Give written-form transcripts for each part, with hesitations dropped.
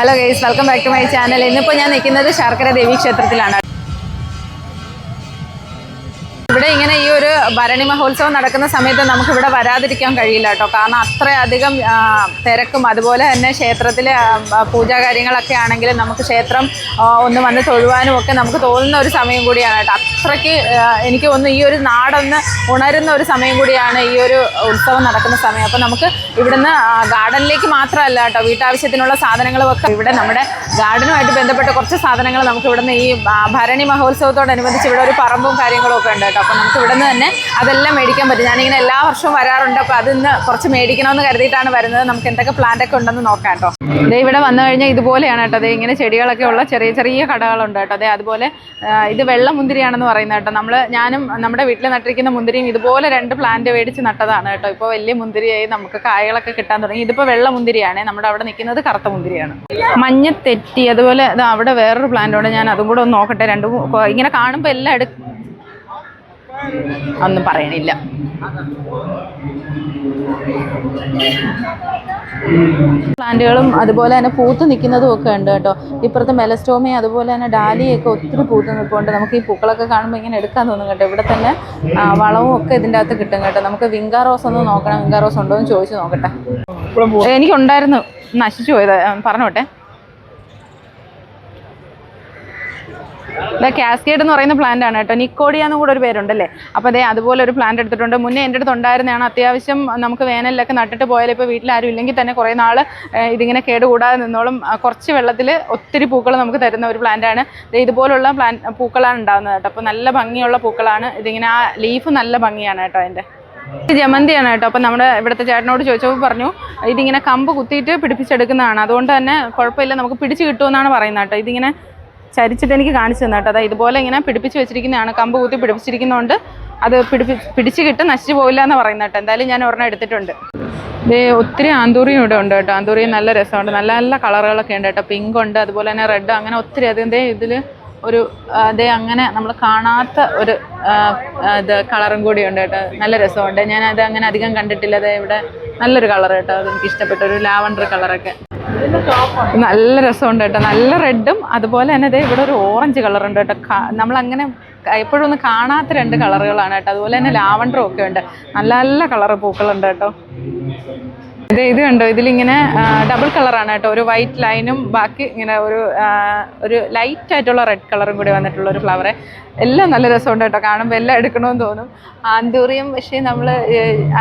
Hello guys, welcome back to my channel. ഇന്നിപ്പോൾ ഞാൻ നിൽക്കുന്നത് ശർക്കര ദേവി ക്ഷേത്രത്തിലാണ്. ഇവിടെ ഇങ്ങനെ ഈ ഒരു ഭരണി മഹോത്സവം നടക്കുന്ന സമയത്ത് നമുക്കിവിടെ വരാതിരിക്കാൻ കഴിയില്ല കേട്ടോ. കാരണം അത്രയധികം തിരക്കും അതുപോലെ തന്നെ ക്ഷേത്രത്തിലെ പൂജാ കാര്യങ്ങളൊക്കെ ആണെങ്കിലും നമുക്ക് ക്ഷേത്രം ഒന്ന് വന്ന് തൊഴുവാനും ഒക്കെ നമുക്ക് തോന്നുന്ന ഒരു സമയം കൂടിയാണ് കേട്ടോ. അത്രയ്ക്ക് എനിക്ക് തോന്നുന്നു ഈ ഒരു നാടൊന്ന് ഉണരുന്ന ഒരു സമയം കൂടിയാണ് ഈ ഒരു ഉത്സവം നടക്കുന്ന സമയം. അപ്പോൾ നമുക്ക് ഇവിടുന്ന് ഗാർഡനിലേക്ക് മാത്രമല്ല കേട്ടോ, വീട്ടാവശ്യത്തിനുള്ള സാധനങ്ങളും ഒക്കെ ഇവിടെ നമ്മുടെ ഗാർഡനുമായിട്ട് ബന്ധപ്പെട്ട കുറച്ച് സാധനങ്ങൾ നമുക്ക് ഇവിടുന്ന് ഈ ഭരണി മഹോത്സവത്തോടനുബന്ധിച്ച് ഇവിടെ ഒരു പറമ്പും കാര്യങ്ങളും ഒക്കെ ഉണ്ട് കേട്ടോ. അപ്പോൾ നമുക്ക് ഇവിടെ നിന്ന് തന്നെ അതെല്ലാം മേടിക്കാൻ പറ്റും. ഞാനിങ്ങനെ എല്ലാ വർഷവും വരാറുണ്ട്. അപ്പോൾ അതിന്ന് കുറച്ച് മേടിക്കണമെന്ന് കരുതിയിട്ടാണ് വരുന്നത്. നമുക്ക് എന്തൊക്കെ പ്ലാന്റ് ഒക്കെ ഉണ്ടെന്ന് നോക്കാം കേട്ടോ. അതേ ഇവിടെ വന്നു കഴിഞ്ഞാൽ ഇതുപോലെയാണ് കേട്ടോ. അതേ ഇങ്ങനെ ചെടികളൊക്കെ ഉള്ള ചെറിയ ചെറിയ കടകളുണ്ട് കേട്ടോ. അതേ അതുപോലെ ഇത് വെള്ള മുന്തിരിയാണെന്ന് പറയുന്നത് കേട്ടോ. ഞാനും നമ്മുടെ വീട്ടിൽ നട്ടിരിക്കുന്ന മുന്തിരിയും ഇതുപോലെ 2 പ്ലാന്റ് മേടിച്ച് നട്ടതാണ് കേട്ടോ. ഇപ്പോൾ വലിയ മുന്തിരിയായി നമുക്ക് കായകളൊക്കെ കിട്ടാൻ തുടങ്ങി. ഇതിപ്പോൾ വെള്ള മുന്തിരിയാണ്. നമ്മുടെ അവിടെ നിൽക്കുന്നത് കറുത്ത മുന്തിരിയാണ്. മഞ്ഞ തെറ്റി അതുപോലെ അവിടെ വേറൊരു പ്ലാന്റ് ഉണ്ട്. ഞാൻ അതും കൂടെ ഒന്ന് നോക്കട്ടെ. ഇങ്ങനെ കാണുമ്പോൾ എല്ലാം ഒന്നും പറയണില്ല. പ്ലാന്റുകളും അതുപോലെ തന്നെ പൂത്ത് നിൽക്കുന്നതും ഒക്കെ ഉണ്ട് കേട്ടോ. ഇപ്പുറത്തെ മെലസ്റ്റോമി അതുപോലെ തന്നെ ഡാലിയൊക്കെ ഒത്തിരി പൂത്ത് നിൽപ്പുണ്ട്. നമുക്ക് ഈ പൂക്കളൊക്കെ കാണുമ്പോൾ ഇങ്ങനെ എടുക്കാൻ തോന്നും കേട്ടോ. ഇവിടെ തന്നെ വളവും ഒക്കെ ഇതിൻ്റെ അകത്ത് കിട്ടും കേട്ടോ. നമുക്ക് വിങ്കാ റോസ് ഒന്ന് നോക്കണം. വിങ്കാ റോസ് ഉണ്ടോ എന്ന് ചോദിച്ചു നോക്കട്ടെ. എനിക്കുണ്ടായിരുന്നു, നശിച്ചു പോയത്. പറഞ്ഞോട്ടെ. കാസ്കേഡ് എന്ന് പറയുന്ന പ്ലാന്റ് ആണ് കേട്ടോ. നിക്കോഡിയ എന്നും കൂടെ ഒരു പേരുണ്ടല്ലേ. അപ്പോൾ അതുപോലെ ഒരു പ്ലാന്റ് എടുത്തിട്ടുണ്ട്. മുന്നേ എൻ്റെ അടുത്ത് ഉണ്ടായിരുന്നതാണ്. അത്യാവശ്യം നമുക്ക് വേനലിലൊക്കെ നട്ടിട്ട് പോയാലും ഇപ്പോൾ വീട്ടിലാരും ഇല്ലെങ്കിൽ തന്നെ കുറേ നാൾ ഇതിങ്ങനെ കേടുകൂടാതെ നിന്നോളും. കുറച്ച് വെള്ളത്തിൽ ഒത്തിരി പൂക്കൾ നമുക്ക് തരുന്ന ഒരു പ്ലാന്റാണ്. ഇതുപോലുള്ള പൂക്കളാണ് ഉണ്ടാകുന്നത് കേട്ടോ. അപ്പോൾ നല്ല ഭംഗിയുള്ള പൂക്കളാണ്. ഇതിങ്ങനെ ആ ലീഫ് നല്ല ഭംഗിയാണ് കേട്ടോ. അതിൻ്റെ ജമന്തിയാണ് കേട്ടോ. അപ്പം നമ്മുടെ ഇവിടുത്തെ ചേട്ടനോട് ചോദിച്ചപ്പോൾ പറഞ്ഞു ഇതിങ്ങനെ കമ്പ് കുത്തിയിട്ട് പിടിപ്പിച്ചെടുക്കുന്നതാണ്. അതുകൊണ്ട് തന്നെ കുഴപ്പമില്ല, നമുക്ക് പിടിച്ച് കിട്ടുമെന്നാണ് പറയുന്നത് കേട്ടോ. ഇതിങ്ങനെ ചരിച്ചിട്ട് എനിക്ക് കാണിച്ചു തന്നെ കേട്ടോ. അതായത് ഇതുപോലെ ഇങ്ങനെ പിടിപ്പിച്ച് വെച്ചിരിക്കുന്നതാണ്. കമ്പ് കുത്തി പിടിപ്പിച്ചിരിക്കുന്നതുകൊണ്ട് അത് പിടിച്ച് കിട്ടും, നശിച്ചു പോയില്ല എന്ന് പറയുന്നത് കേട്ടോ. എന്തായാലും ഞാൻ ഒരെണ്ണം എടുത്തിട്ടുണ്ട്. ഒത്തിരി ആന്തൂറിയും ഇവിടെ ഉണ്ട് കേട്ടോ. ആന്തൂറിയും നല്ല രസമുണ്ട്. നല്ല നല്ല കളറുകളൊക്കെ ഉണ്ട് കേട്ടോ. പിങ്ക് ഉണ്ട്, അതുപോലെ തന്നെ റെഡ്, അങ്ങനെ ഒത്തിരി. അതിൻ്റെ ഇതിൽ ഒരു അങ്ങനെ നമ്മൾ കാണാത്ത ഒരു കളറും കൂടി ഉണ്ട് കേട്ടോ. നല്ല രസമുണ്ട്. ഞാനത് അങ്ങനെ അധികം കണ്ടിട്ടില്ല. ഇവിടെ നല്ലൊരു കളർ കേട്ടോ. അതെനിക്ക് ഇഷ്ടപ്പെട്ട ഒരു ലാവണ്ടർ കളറൊക്കെ നല്ല രസമുണ്ട് കേട്ടോ. നല്ല റെഡും അതുപോലെ തന്നെ ഇവിടെ ഒരു ഓറഞ്ച് കളറുണ്ട് കേട്ടോ. നമ്മളങ്ങനെ എപ്പോഴും ഒന്നും കാണാത്ത 2 കളറുകളാണ് കേട്ടോ. അതുപോലെ തന്നെ ലാവണ്ടറും ഒക്കെ ഉണ്ട്. നല്ല നല്ല കളറ് പൂക്കളുണ്ട് കേട്ടോ. ഇത് കണ്ടോ, ഇതിലിങ്ങനെ ഡബിൾ കളറാണ് കേട്ടോ. ഒരു വൈറ്റ് ലൈനും ബാക്കി ഇങ്ങനെ ഒരു ലൈറ്റ് ആയിട്ടുള്ള റെഡ് കളറും കൂടി വന്നിട്ടുള്ള ഒരു ഫ്ലവർ. എല്ലാം നല്ല രസമുണ്ട് കേട്ടോ. കാണുമ്പോൾ എല്ലാം എടുക്കണമെന്ന് തോന്നും. ആന്തൂറിയം പക്ഷേ നമ്മൾ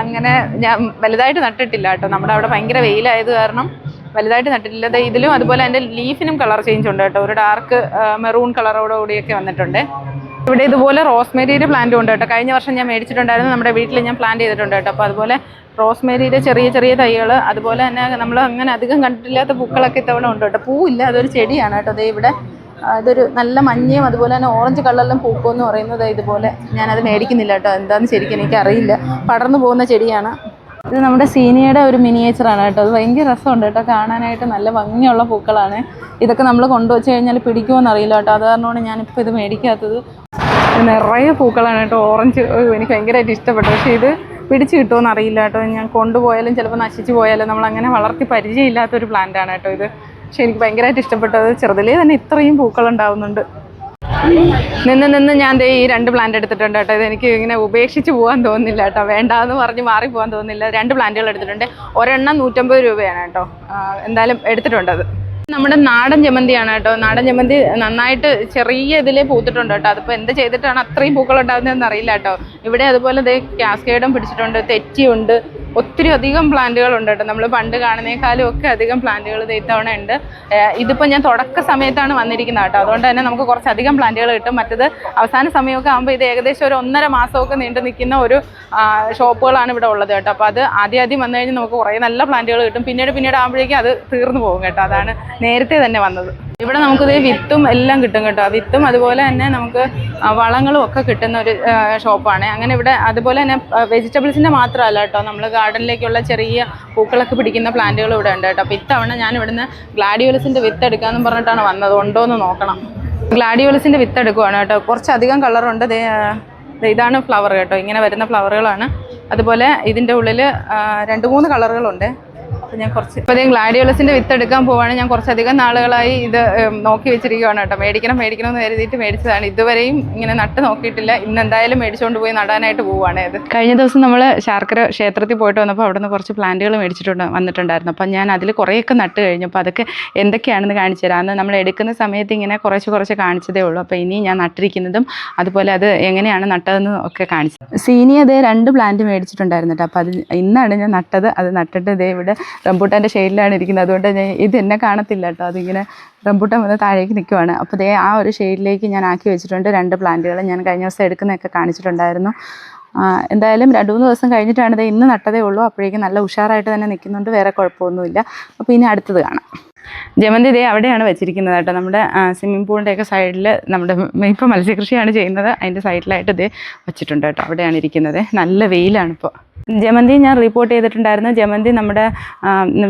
അങ്ങനെ ഞാൻ വലുതായിട്ട് നട്ടിട്ടില്ല കേട്ടോ. നമ്മുടെ അവിടെ ഭയങ്കര വെയിലായത് കാരണം വലുതായിട്ട് നട്ടിട്ടില്ല. ഇതിലും അതുപോലെ എൻ്റെ ലീഫിനും കളർ ചേഞ്ച് ഉണ്ട് കേട്ടോ. ഒരു ഡാർക്ക് മെറൂൺ കളറോടുകൂടിയൊക്കെ വന്നിട്ടുണ്ട്. ഇവിടെ ഇതുപോലെ റോസ്മേരിയുടെ പ്ലാന്റും ഉണ്ട് കേട്ടോ. കഴിഞ്ഞ വർഷം ഞാൻ മേടിച്ചിട്ടുണ്ടായിരുന്നു. നമ്മുടെ വീട്ടിൽ ഞാൻ പ്ലാന്റ് ചെയ്തിട്ടുണ്ട് കേട്ടോ. അപ്പോൾ അതുപോലെ റോസ്മേരിയുടെ ചെറിയ ചെറിയ തൈകൾ, അതുപോലെ തന്നെ നമ്മൾ അങ്ങനെ അധികം കണ്ടിട്ടില്ലാത്ത പൂക്കളൊക്കെ ഇത്തവണ ഉണ്ട് കേട്ടോ. പൂവില്ല, അതൊരു ചെടിയാണ് കേട്ടോ. ഇവിടെ ഇതൊരു നല്ല മഞ്ഞയും അതുപോലെ തന്നെ ഓറഞ്ച് കളറിലും പൂക്കുമെന്ന് പറയുന്നത്. ഇതുപോലെ ഞാനത് മേടിക്കുന്നില്ല കേട്ടോ. എന്താണെന്ന് ശരിക്കും എനിക്കറിയില്ല. പടർന്നു പോകുന്ന ചെടിയാണ്. ഇത് നമ്മുടെ സീനിയയുടെ ഒരു മിനിയേച്ചറാണ് കേട്ടോ. അത് ഭയങ്കര രസമുണ്ട് കേട്ടോ. കാണാനായിട്ട് നല്ല ഭംഗിയുള്ള പൂക്കളാണ്. ഇതൊക്കെ നമ്മൾ കൊണ്ടുവച്ച് കഴിഞ്ഞാൽ പിടിക്കുമോയെന്ന് അറിയില്ല കേട്ടോ. അത് കാരണമാണ് ഞാനിപ്പോൾ ഇത് മേടിക്കാത്തത്. നിറയെ പൂക്കളാണ് കേട്ടോ. ഓറഞ്ച് എനിക്ക് ഭയങ്കരമായിട്ട് ഇഷ്ടപ്പെട്ടു. പക്ഷേ ഇത് പിടിച്ച് കിട്ടുമോയെന്ന് അറിയില്ല കേട്ടോ. ഞാൻ കൊണ്ടുപോയാലും ചിലപ്പോൾ നശിച്ചു പോയാലും നമ്മളങ്ങനെ വളർത്തി പരിചയമില്ലാത്തൊരു പ്ലാന്റാണ് കേട്ടോ ഇത്. പക്ഷേ എനിക്ക് ഭയങ്കരമായിട്ട് ഇഷ്ടപ്പെട്ടത്. ചെറുതിലേ തന്നെ ഇത്രയും പൂക്കളുണ്ടാവുന്നുണ്ട്. നിന്ന് ഞാൻ ഈ 2 പ്ലാന്റ് എടുത്തിട്ടുണ്ട് കേട്ടോ. ഇതെനിക്ക് ഇങ്ങനെ ഉപേക്ഷിച്ച് പോകാൻ തോന്നുന്നില്ല കേട്ടോ. വേണ്ടാന്ന് പറഞ്ഞ് മാറിപ്പോകാൻ തോന്നുന്നില്ല. 2 പ്ലാന്റുകൾ എടുത്തിട്ടുണ്ട്. ഒരെണ്ണം 150 രൂപയാണ് കേട്ടോ. എന്തായാലും എടുത്തിട്ടുണ്ട്. അത് നമ്മുടെ നാടൻ ജമന്തിയാണ് കേട്ടോ. നാടൻ ജമന്തി നന്നായിട്ട് ചെറിയ ഇതിലേ പൂത്തിട്ടുണ്ട് കേട്ടോ. അതിപ്പോൾ എന്ത് ചെയ്തിട്ടാണ് അത്രയും പൂക്കൾ ഉണ്ടാകുന്നതെന്ന് അറിയില്ല കേട്ടോ. ഇവിടെ അതുപോലെ കാസ്കേഡും പിടിച്ചിട്ടുണ്ട്, തെറ്റിയുണ്ട്, ഒത്തിരി അധികം പ്ലാന്റുകളുണ്ട് കേട്ടോ. നമ്മൾ പണ്ട് കാണുന്നേക്കാളും ഒക്കെ അധികം പ്ലാന്റുകൾ ഇത്തവണ ഉണ്ട്. ഇതിപ്പോൾ ഞാൻ തുടക്ക സമയത്താണ് വന്നിരിക്കുന്നത് കേട്ടോ. അതുകൊണ്ട് തന്നെ നമുക്ക് കുറച്ചധികം പ്ലാന്റുകൾ കിട്ടും. മറ്റത് അവസാന സമയമൊക്കെ ആകുമ്പോൾ ഇത് ഏകദേശം ഒരു 1.5 മാസമൊക്കെ നീണ്ടു നിൽക്കുന്ന ഒരു ഷോപ്പുകളാണ് ഇവിടെ ഉള്ളത് കേട്ടോ. അപ്പോൾ അത് ആദ്യം വന്നു കഴിഞ്ഞാൽ നമുക്ക് കുറേ നല്ല പ്ലാന്റുകൾ കിട്ടും. പിന്നീട് ആകുമ്പോഴേക്കും അത് തീർന്നു പോകും കേട്ടോ. അതാണ് നേരത്തെ തന്നെ വന്നത്. ഇവിടെ നമുക്കിത് വിത്തും എല്ലാം കിട്ടും കേട്ടോ. വിത്തും അതുപോലെ തന്നെ നമുക്ക് വളങ്ങളും ഒക്കെ കിട്ടുന്ന ഒരു ഷോപ്പാണ്. അങ്ങനെ ഇവിടെ അതുപോലെ തന്നെ വെജിറ്റബിൾസിൻ്റെ മാത്രമല്ല കേട്ടോ, നമ്മൾ ഗാർഡനിലേക്കുള്ള ചെറിയ പൂക്കളൊക്കെ പിടിക്കുന്ന പ്ലാന്റുകൾ ഇവിടെ ഉണ്ട് കേട്ടോ. അപ്പോൾ ഇത്തവണ ഞാൻ ഇവിടുന്ന് ഗ്ലാഡിയോലസിൻ്റെ വിത്ത് എടുക്കാമെന്ന് പറഞ്ഞിട്ടാണ് വന്നത്. ഉണ്ടോ എന്ന് നോക്കണം. ഗ്ലാഡിയോലസിൻ്റെ വിത്ത് എടുക്കുവാണ് കേട്ടോ. കുറച്ചധികം കളറുണ്ട്. ഇതാണ് ഫ്ലവർ കേട്ടോ. ഇങ്ങനെ വരുന്ന ഫ്ലവറുകളാണ്. അതുപോലെ ഇതിൻ്റെ ഉള്ളിൽ 2-3 കളറുകളുണ്ട്. അപ്പോൾ ഞാൻ കുറച്ച് ഇപ്പോൾ ഗ്ലാഡിയോലസിൻ്റെ വിത്ത് എടുക്കാൻ പോവാണ്. ഞാൻ കുറച്ചധികം നാളുകളായി ഇത് നോക്കി വെച്ചിരിക്കുകയാണ് കേട്ടോ. മേടിക്കണം എന്ന് കരുതിയിട്ട് മേടിച്ചതാണ്. ഇതുവരെയും ഇങ്ങനെ നട്ട് നോക്കിയിട്ടില്ല. ഇന്ന് എന്തായാലും മേടിച്ചുകൊണ്ട് പോയി നടാനായിട്ട് പോവുകയാണ് ഇത്. കഴിഞ്ഞ ദിവസം നമ്മൾ ശാർക്കര ക്ഷേത്രത്തിൽ പോയിട്ട് വന്നപ്പോൾ അവിടെ നിന്ന് കുറച്ച് പ്ലാന്റുകൾ വന്നിട്ടുണ്ടായിരുന്നു. അപ്പം ഞാൻ അതിൽ കുറേയൊക്കെ നട്ട് കഴിഞ്ഞു. അപ്പോൾ അതൊക്കെ എന്തൊക്കെയാണെന്ന് കാണിച്ചു തരാം. അന്ന് നമ്മൾ എടുക്കുന്ന സമയത്ത് ഇങ്ങനെ കുറച്ച് കാണിച്ചതേ ഉള്ളൂ. അപ്പോൾ ഇനി ഞാൻ നട്ടിരിക്കുന്നതും അതുപോലെ അത് എങ്ങനെയാണ് നട്ടതെന്നും ഒക്കെ കാണിച്ചു. സീനി അതേ 2 പ്ലാന്റ് മേടിച്ചിട്ടുണ്ടായിരുന്നു കേട്ടോ. അപ്പോൾ അത് ഇന്നാണ് ഞാൻ നട്ടത്. അത് നട്ടിട്ട് ഇതേ ഇവിടെ റംബൂട്ടാൻ്റെ ഷെയ്ഡിലാണ് ഇരിക്കുന്നത്. അതുകൊണ്ട് ഞാൻ ഇത് എന്നെ കാണത്തില്ല കേട്ടോ. അതിങ്ങനെ റംബൂട്ടാൻ വന്ന് താഴേക്ക് നിൽക്കുവാണ്. അപ്പോൾ ദേ ആ ഒരു ഷെയ്ഡിലേക്ക് ഞാൻ ആക്കി വെച്ചിട്ടുണ്ട് 2 പ്ലാന്റുകൾ. ഞാൻ കഴിഞ്ഞ ദിവസം എടുക്കുന്നതൊക്കെ കാണിച്ചിട്ടുണ്ടായിരുന്നു. എന്തായാലും 2-3 ദിവസം കഴിഞ്ഞിട്ടാണ് ഇത് ഇന്ന് നട്ടതേ ഉള്ളൂ. അപ്പോഴേക്കും നല്ല ഉഷാറായിട്ട് തന്നെ നിൽക്കുന്നുണ്ട്. വേറെ കുഴപ്പമൊന്നുമില്ല. അപ്പോൾ ഇനി അടുത്തത് കാണാം. ജമന്തി ഇതേ അവിടെയാണ് വെച്ചിരിക്കുന്നത് കേട്ടോ. നമ്മുടെ സ്വിമ്മിംഗ് പൂളിൻ്റെയൊക്കെ സൈഡിൽ നമ്മുടെ ഇപ്പോൾ മത്സ്യകൃഷിയാണ് ചെയ്യുന്നത്. അതിൻ്റെ സൈഡിലായിട്ട് ഇതേ വെച്ചിട്ടുണ്ട് കേട്ടോ. അവിടെയാണ് ഇരിക്കുന്നത്. നല്ല വെയിലാണിപ്പോൾ. ജമന്തി ഞാൻ റിപ്പോർട്ട് ചെയ്തിട്ടുണ്ടായിരുന്നു. ജമന്തി നമ്മുടെ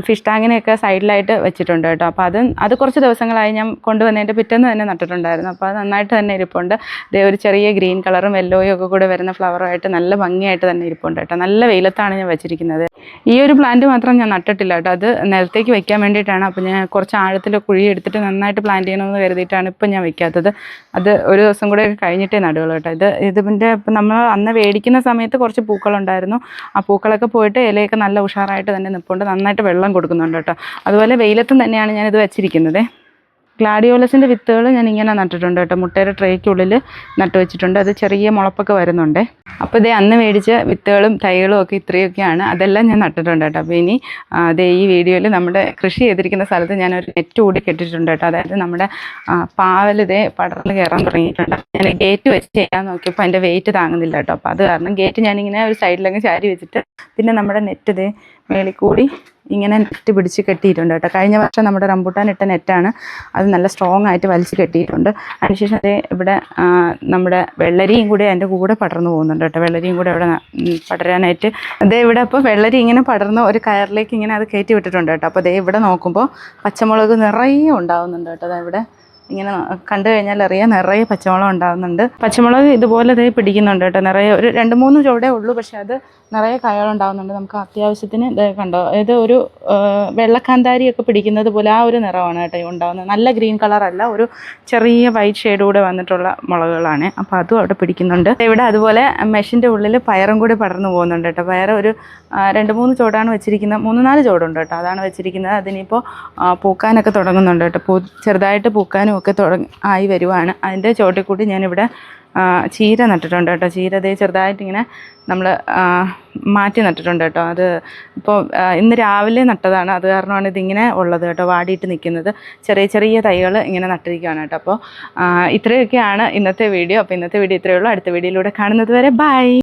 ഫിഷ് ടാങ്കിനെയൊക്കെ സൈഡിലായിട്ട് വെച്ചിട്ടുണ്ട് കേട്ടോ. അപ്പോൾ അത് കുറച്ച് ദിവസങ്ങളായി ഞാൻ കൊണ്ടുവന്നതിൻ്റെ പിറ്റേന്ന് തന്നെ നട്ടിട്ടുണ്ടായിരുന്നു. അപ്പോൾ അത് നന്നായിട്ട് തന്നെ ഇരിപ്പുണ്ട്. ഇതേ ഒരു ചെറിയ ഗ്രീൻ കളറും യെല്ലോയും ഒക്കെ കൂടെ വരുന്ന ഫ്ലവറുമായിട്ട് നല്ല ഭംഗിയായിട്ട് തന്നെ ഇരിപ്പുണ്ട് കേട്ടോ. നല്ല വെയിലത്താണ് ഞാൻ വെച്ചിരിക്കുന്നത്. ഈ ഒരു പ്ലാന്റ് മാത്രം ഞാൻ നട്ടിട്ടില്ല കേട്ടോ. അത് നിലത്തേക്ക് വെക്കാൻ വേണ്ടിയിട്ടാണ്. അപ്പോൾ ഞാൻ കുറച്ച് ആഴത്തിൽ കുഴി എടുത്തിട്ട് നന്നായിട്ട് പ്ലാന്റ് ചെയ്യണമെന്ന് കരുതിയിട്ടാണ് ഇപ്പം ഞാൻ വെക്കാത്തത്. അത് ഒരു ദിവസം കൂടെ കഴിഞ്ഞിട്ടേ നടുകയുള്ളൂ കേട്ടോ. ഇതിൻ്റെ ഇപ്പം നമ്മൾ അന്ന് മേടിക്കുന്ന സമയത്ത് കുറച്ച് പൂക്കളുണ്ടായിരുന്നു. ആ പൂക്കളൊക്കെ പോയിട്ട് ഇലയൊക്കെ നല്ല ഉഷാറായിട്ട് തന്നെ നിൽപ്പുണ്ട്. നന്നായിട്ട് വെള്ളം കൊടുക്കുന്നുണ്ട് കേട്ടോ. അതുപോലെ വെയിലത്തും തന്നെയാണ് ഞാനിത് വെച്ചിരിക്കുന്നത്. ഗ്ലാഡിയോലസിൻ്റെ വിത്തുകൾ ഞാൻ ഇങ്ങനെ നട്ടിട്ടുണ്ട് കേട്ടോ. മുട്ടയുടെ ട്രേക്കുള്ളിൽ നട്ട് വെച്ചിട്ടുണ്ട്. അത് ചെറിയ മുളപ്പൊക്കെ വരുന്നുണ്ട്. അപ്പോൾ ഇതേ അന്ന് മേടിച്ച വിത്തുകളും തൈകളും ഒക്കെ ഇത്രയൊക്കെയാണ്. അതെല്ലാം ഞാൻ നട്ടിട്ടുണ്ട് കേട്ടോ. അപ്പോൾ ഇനി അതേ ഈ വീഡിയോയിൽ നമ്മുടെ കൃഷി ചെയ്തിരിക്കുന്ന സ്ഥലത്ത് ഞാനൊരു നെറ്റ് കൂടി കെട്ടിയിട്ടുണ്ട് കേട്ടോ. അതായത് നമ്മുടെ പാവൽ ഇതേ പടർന്ന് കയറാൻ തുടങ്ങിയിട്ടുണ്ട്. ഞാൻ ഗേറ്റ് വെച്ച് ചെയ്യാൻ നോക്കിയപ്പോൾ അതിൻ്റെ വെയിറ്റ് താങ്ങുന്നില്ല കേട്ടോ. അപ്പോൾ അത് കാരണം ഗേറ്റ് ഞാനിങ്ങനെ ഒരു സൈഡിലങ്ങ് ചാരി വെച്ചിട്ട് പിന്നെ നമ്മുടെ നെറ്റ് ഇതേ മേളിൽ കൂടി ഇങ്ങനെ നെറ്റ് പിടിച്ച് കെട്ടിയിട്ടുണ്ട് കേട്ടോ. കഴിഞ്ഞ വർഷം നമ്മുടെ റംബൂട്ടാൻ ഇട്ട നെറ്റാണ്. അത് നല്ല സ്ട്രോങ് ആയിട്ട് വലിച്ച് കെട്ടിയിട്ടുണ്ട്. അതിനുശേഷം അതേ ഇവിടെ നമ്മുടെ വെള്ളരിയും കൂടെ അതിൻ്റെ കൂടെ പടർന്നു പോകുന്നുണ്ട് കേട്ടോ. വെള്ളരിയും കൂടെ ഇവിടെ പടരാനായിട്ട് അതേ ഇവിടെ അപ്പോൾ വെള്ളരി ഇങ്ങനെ പടർന്ന് ഒരു കയറിലേക്ക് ഇങ്ങനെ അത് കയറ്റി വിട്ടിട്ടുണ്ട് കേട്ടോ. അപ്പോൾ അതേ ഇവിടെ നോക്കുമ്പോൾ പച്ചമുളക് നിറയെ ഉണ്ടാവുന്നുണ്ട് കേട്ടോ. ഇവിടെ ഇങ്ങനെ കണ്ടു കഴിഞ്ഞാൽ അറിയാം നിറയെ പച്ചമുളക് ഉണ്ടാകുന്നുണ്ട്. പച്ചമുളക് ഇതുപോലെ ഇതേ പിടിക്കുന്നുണ്ട് കേട്ടോ. നിറയെ ഒരു 2-3 ചുവടേ ഉള്ളൂ. പക്ഷെ അത് നിറയെ കായകളുണ്ടാകുന്നുണ്ട്. നമുക്ക് അത്യാവശ്യത്തിന് ഇത് കണ്ടോ, ഇത് ഒരു വെള്ളക്കാന്താരിയൊക്കെ പിടിക്കുന്നത് പോലെ ആ ഒരു നിറമാണ് കേട്ടോ ഉണ്ടാകുന്നത്. നല്ല ഗ്രീൻ കളറല്ല, ഒരു ചെറിയ വൈറ്റ് ഷെയ്ഡ് കൂടെ വന്നിട്ടുള്ള മുളകുകളാണ്. അപ്പോൾ അതും അവിടെ പിടിക്കുന്നുണ്ട്. ഇവിടെ അതുപോലെ മെഷിൻ്റെ ഉള്ളിൽ പയറും കൂടി പടർന്നു പോകുന്നുണ്ട് കേട്ടോ. പയർ ഒരു 2-3 ചുവടാണ് വെച്ചിരിക്കുന്നത്. 3-4 ചുവടുണ്ട് കേട്ടോ. അതാണ് വെച്ചിരിക്കുന്നത്. അതിനിപ്പോൾ പൂക്കാനൊക്കെ തുടങ്ങുന്നുണ്ട് കേട്ടോ. ചെറുതായിട്ട് പൂക്കാനും ഒക്കെ ആയി വരുവാണ്. അതിൻ്റെ ചോട്ടിൽ കൂടി ഞാനിവിടെ ചീര നട്ടിട്ടുണ്ട് കേട്ടോ. ചീര അതേ ചെറുതായിട്ടിങ്ങനെ നമ്മൾ മാറ്റി നട്ടിട്ടുണ്ട് കേട്ടോ. അത് ഇപ്പോൾ ഇന്ന് രാവിലെ നട്ടതാണ്. അത് കാരണമാണ് ഇതിങ്ങനെ ഉള്ളത് കേട്ടോ, വാടിയിട്ട് നിൽക്കുന്നത്. ചെറിയ തൈകൾ ഇങ്ങനെ നട്ടിരിക്കുകയാണ് കേട്ടോ. അപ്പോൾ ഇത്രയൊക്കെയാണ് ഇന്നത്തെ വീഡിയോ. അപ്പോൾ ഇന്നത്തെ വീഡിയോ ഇത്രയേ ഉള്ളൂ. അടുത്ത വീഡിയോയിലൂടെ കാണുന്നത് വരെ ബൈ.